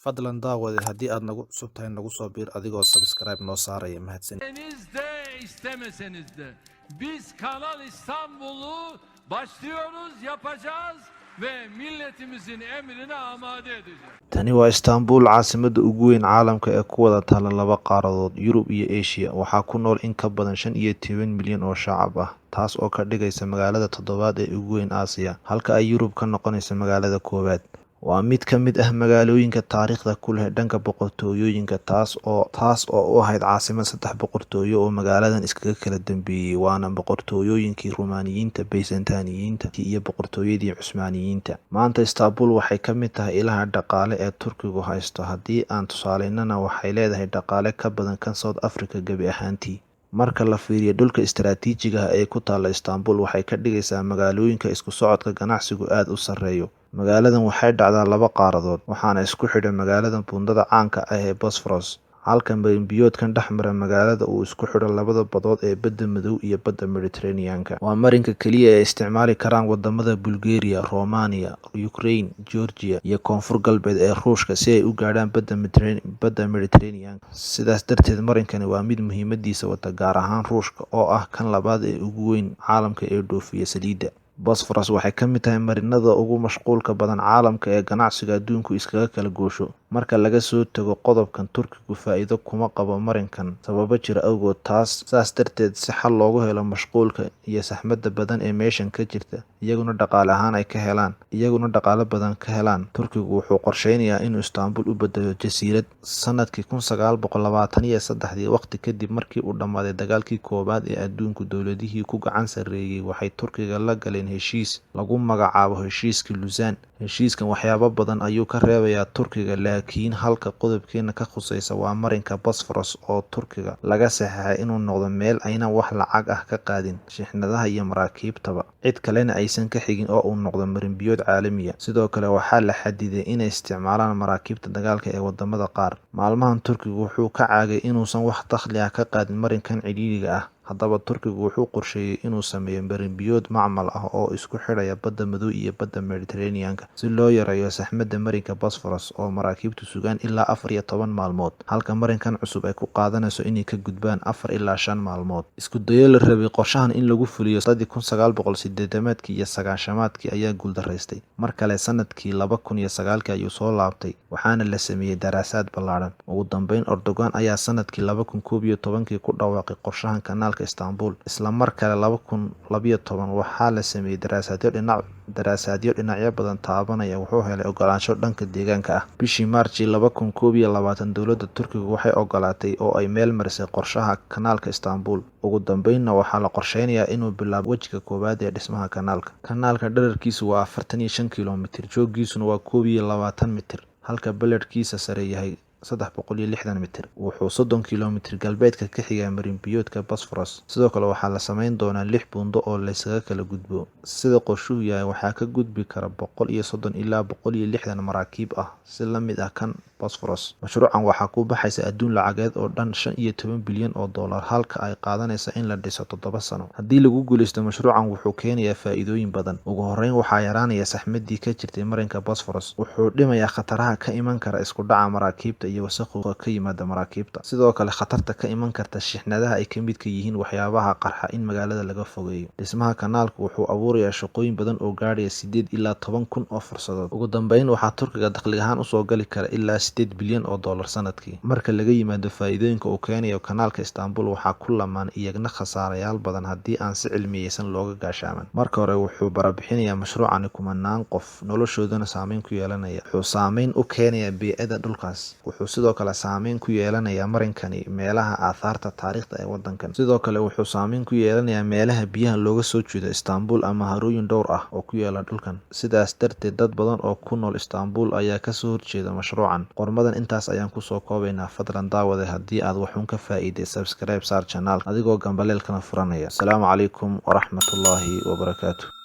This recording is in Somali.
Fadlan daawade haddii aad nagu cusub tahay nagu soo biir adigoo subscribe noo saaraya mahadsan. De istemeseniz de biz Kanal İstanbul'u başlıyoruz, yapacağız ve milletimizin emrine amade edeceğiz. Tani waa Istanbul, caasimadda ugu weyn caalamka ee ku wada taala laba qaaradood, Yurub iyo Asia. Waxaa ku nool in ka badan 15 milyan oo shacab ah, taas oo ka dhigaysa magaalada toddobaad ee ugu weyn Aasiya, halka ay Yurub ka noqonayso magaalada koowaad. Waa mid ka mid ah magaalooyinka taariikhda ku leh dhanka boqortooyooyinka, taas oo u ahayd caasimad 3 boqortooyo oo magaaladan iskaga kala dambeeyay, waana boqortooyooyinkii Rumaaniyiinta, Byzantiniyiinta iyo boqortooyadii Cusmaaniyiinta. Maanta Istanbul waxay ka mid tahay ilaha dhaqaale ee Turkigu haysto. Haddii aan tusaaleynana, waxay leedahay dhaqaale ka badan kan South Africa gebi ahaantii. Marka la fiiriyo dhulka istiraatiijiga ah ee ku taalla Istanbul, waxay ka dhigaysaa magaalooyinka isku socodka ganacsigu aad u sarreeyo. Magaaladan waxay dhacdaa laba qaaradood, waxaana isku xidha magaalada buundada caanka ah ee Bosphorus, halka marin-biyoodkan dhex mara magaalada uu isku xidho labada badood ee Badda Madow iyo Badda Mediterranean-ka. Waa marinka keliya ee ay isticmaali karaan wadamada Bulgaria, Romania, Ukraine, Georgia iyo Koonfur Galbeed ee Ruushka si ay u gaadhaan Badda Mediterranean-ka. Sidaas darteed, marinkani waa mid muhiimadiisa wata, gaar ahaan Ruushka oo ah kan labaad ee ugu weyn caalamka ee dhoofiya saliidda. Bosphorus waxay ka mid tahay marinada ugu mashquulka badan caalamka ee ganacsiga adduunku iskaga kala goosho. Marka laga soo tago qodobkan, Turkigu faa'iido kuma qabo marinkan sababo jira awgood. Saas darteed, si xal loogu helo mashquulka iyo saxmadda badan ee meeshan ka jirta, iyaguna dhaqaale badan ka helaan, Turkigu wuxuu qorsheynayaa inuu Istanbul u beddelo jasiirad. Sanadkii 1923, waqti kadib markii uu dhammaaday dagaalkii koowaad ee adduunku, dowladihii ku gacan sarreeyay waxay Turkiga la galeen heshiis lagu magacaabo heshiiskii Lausanne. Heshiiskan waxyaabo badan ayuu ka reebayaa Turkiga, laakiin halka qodobkeena ka khusaysa waa marinka Bosphorus oo Turkiga laga saxeexay inuu noqdo meel aynan wax lacag ah ka qaadin shixnadaha iyo maraakiibtaba, cid kalena aysan ka xigin, oo uu noqdo marin-biyood caalami ah. Sidoo kale, waxaa la xadiday inay isticmaalaan maraakiibta dagaalka ee wadamada qaar. Maalmahan, Turkigu wuxuu ka caagay inuusan wax dakhli ah ka qaadin marinkan cidhiidhiga ah. Haddaba, Turkigu wuxuu qorsheeyay inuu sameeyo marin-biyood macmal ah oo isku xidhaya Badda Madow iyo Badda Mediterranean-ka si loo yareeyo saxmadda marinka Bosphorus oo maraakiibtu sugaan ilaa 14 maalmood, halka marinkan cusub ay ku qaadanayso inay ka gudbaan 4 ilaa 5 maalmood. Isku dayo la rabay qorshahan in lagu fuliyo sanadii 1980 iyo 90-maadkii ayaa guuldaraystay. Mar kale sanadkii 2009 ayuu soo laabtay, waxaana la sameeyay daraasaad ballaadhan. Ugu dambeyn, Erdogan ayaa sanadkii 2011 ku dhawaaqay qorshahan kanaalka Istanbul. Isla mar kale 2012 waxaa la sameeyay daraasaadyo dhinacyo badan taabanaya. Wuxuu helay ogolaansho dhanka deegaanka ah. Bishii Maarchi 2021, dowladda Turkigu waxay ogolaatay oo ay meel marisay qorshaha kanaalka Istanbul. Ugu dambeynna waxaa la qorsheynayaa inuu bilaabo wejiga koowaad ee dhismaha kanaalka. Kanaalka dhererkiisu waa 45 kilomitir, jooggiisuna waa 21 mitir, halka ballarkiisa sare yahay 360 mitir. Wuxuu 30 kilomitir galbeedka ka xigaa marin-biyoodka Bosphorus. Sidoo kale, waxaa la samayn doonaa 6 buundo oo laysaga kala gudbo. Sida qorshuhu yahay, waxaa ka gudbi kara 130 ilaa 160 maraakiib ah, si la mid ah kan Bosphorus. Mashruucan waxaa ku baxaysa adduun lacageed oo dhan $15 bilyan, halka ay qaadanaysa in la dhiso 7 sano. Haddii lagu guuleysto mashruucan, wuxuu keenayaa faa'iidooyin badan. Ugu horreyn, waxaa yaraanaya saxmaddii ka jirtay marinka Bosphorus. Wuxuu dhimayaa khataraha ka iman kara isku dhaca maraakiibta iyo wasakhowga ka yimaada maraakiibta. Sidoo kale, khatarta ka iman karta shixnadaha ay ka midka yihiin waxyaabaha qarxa in magaalada laga fogeeyo. Dhismaha kanaalku wuxuu abuurayaa shaqooyin badan oo gaadhaya 8 ilaa 10 kun oo fursadood. Ugu dambeyn, waxaa Turkiga dakhli ahaan usoo gali kara ilaa $8 bilyan sanadkii. Marka laga yimaado faa'iidooyinka uu keenayo kanaalka Istanbul, waxaa ku lamaan iyagana khasaarayaal badan haddii aan si cilmiyeysan looga gaashaaman. Marka hore, wuxuu barabixinayaa mashruucani kumanaan qof, noloshoodana saameyn ku yeelanaya. Wuxuu saameyn u keenayaa biicada dhulkaas. Wuxuu sidoo kale saameyn ku yeelanayaa marinkani meelaha aahaarta taariikhda ee wadankan. Sidoo kale, wuxuu saameyn ku yeelanayaa meelaha biyaha looga soo jeedo Istanbul ama harooyin dhowr ah oo ku yaala dhulkan. Sidaas darteed, dad badan oo ku nool Istanbul ayaa ka soo horjeeda mashruucan. Qormadan intaas ayaan kusoo koobaynaa. Fadlan daawade haddii aad waxuun ka faa'iiday, subscribe saar channel adigoo gambaleelkana furanaya. Asalaamu calaykum waraxmatullaahi wabarakaatuh.